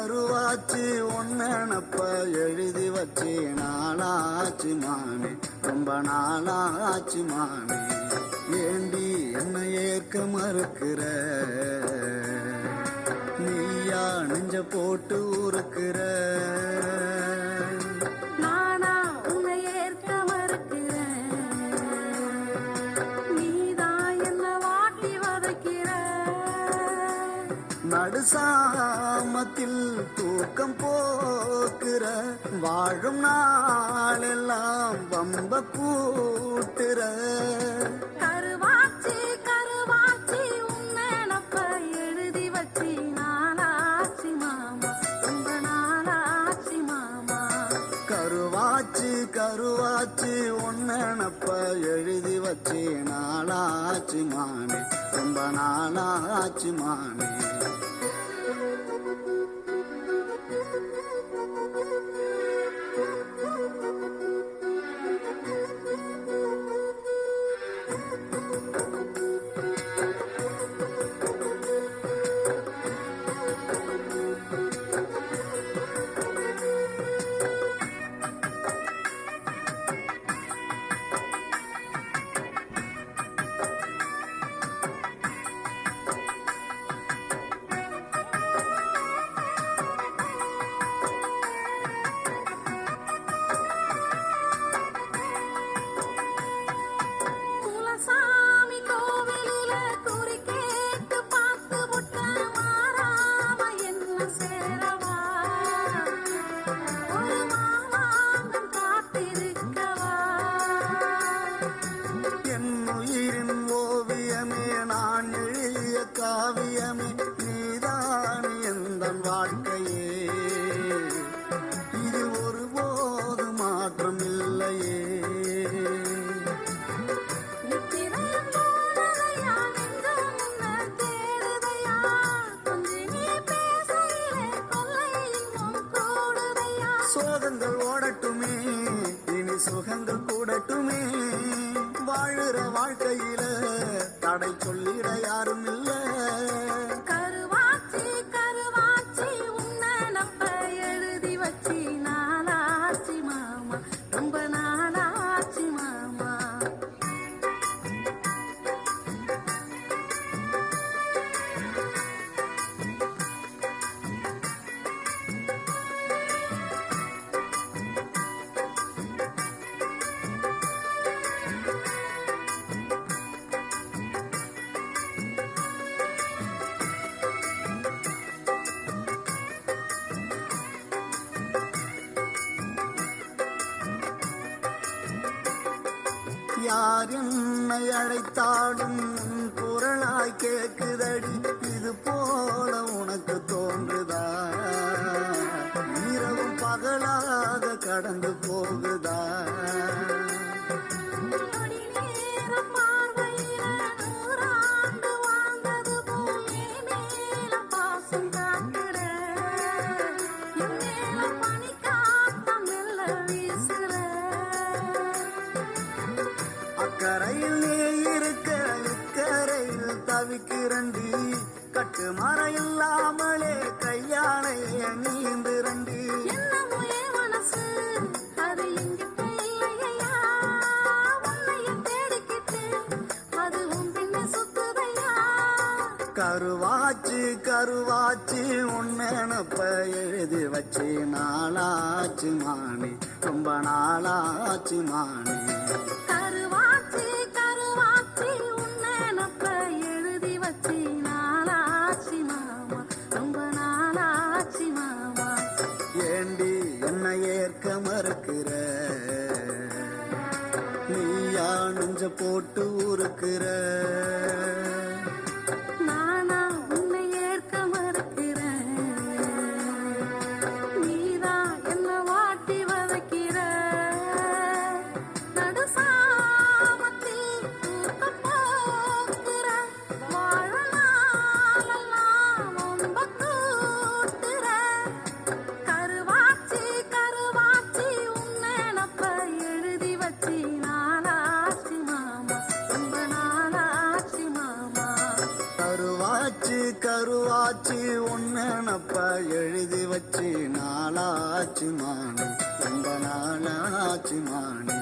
கருவாச்சு ஒன்னப்ப எழுதி வச்சு நாளாச்சு மானே ரொம்ப நாளாச்சு மானே ஏண்டி என்ன ஏற்க மறுக்கிற நீயா நெஞ்ச போட்டு ஊறுக்கிற நானா உன்னை ஏற்க மறுக்கிறேன் நீதான் என்ன வாட்டி வதைக்கிற நடுசாமத்தில் தூக்கம் போக்குற வாழும் நாளெல்லாம் வம்ப கூட்டுற கருவாச்சி கருவாச்சி உன்னப்ப எழுதி வச்சி நாளாச்சி மாமா ரொம்ப நாளாச்சி மாமா கருவாச்சி கருவாச்சி ஒன்னப்ப எழுதி வச்சு நாளாச்சு மானே ரொம்ப நாளாச்சு மானே குலசாமி கோவிலில குறி கேட்டு பார்த்து விட்ட மாறாம என்ன சேரவா ஒரு மாமாங்கம் காத்திருக்கவா என் உயிரின் ஓவியமே நான் எழுதிய காவியமே நீதான் எந்த வாழ்க்கையே இதில் ஒருபோது மாற்றம் இல்லையே நித்திரையும் போனதையா நெஞ்சம் உன்ன தேடுதையா கொஞ்ச நீ பேசையிலே கொல்லை இன்னும் கூடுதையா சோகங்கள் ஓடட்டுமே இனி சுகங்கள் கூடட்டுமே வாழுற வாழ்க்கையில தடை சொல்லிட யாரும் இல்ல கருவாச்சி கருவாச்சி உன்னப்ப எழுதி வச்சி நாளாச்சி மாமா ரொம்ப நாளாச்சி மாமா யார் என்னை அழைத்தாலும் உன் குரலாய் கேக்குதடி இது போல உனக்கு தோன்றுதா இரவும் பகலாக கடந்து போகுதா நொடி நேரம் பார்வையில நூறாண்டு வாழ்ந்தது போல் நீ மேல பாசம் காட்டுற என் மேல பனிக்காத்தம் மெல்ல வீசுற அக்கரையில் நீ இருக்க இக்கரையில் தவிக்கிறண்டி கட்டு மரம் இல்லாமலே கையாளைய நீந்திரண்டி என்னமோ என் மனசு அது எங்கிட்ட இல்லையா உன்னைய தேடிக்கிட்டு அது உன் பின்ன சுத்துதையா கருவாச்சு கருவாச்சு உன்னப்ப எழுதி வச்சு நாளாச்சு மானே ரொம்ப நாளாச்சு மானே கருவாச்சி கருவாச்சி உன்னப்ப எழுதி வச்சி நாளாச்சி மாமா ரொம்ப நாளாச்சி மாமா ஏண்டி என்ன ஏற்க மறுக்கிற நீயா நெஞ்ச போட்டு ஊறுக்கிற நானா உன்னை ஏற்க மறுக்கிறேன் நீதான் என்ன வாட்டி வதைக்கிற நடுசாமத்தில் தூக்கம் போக்குற வாழ நாளெல்லாம் ரொம்ப கூட்டுற கருவாச்சி கருவாச்சி உன்னப்ப எழுதி வச்சி நாளாச்சி மாமா ரொம்ப நாளா கருவாச்சு ஒன்னப்ப எழுதி வச்சு நாளாச்சு மானே ரொம்ப நாளாச்சு மானே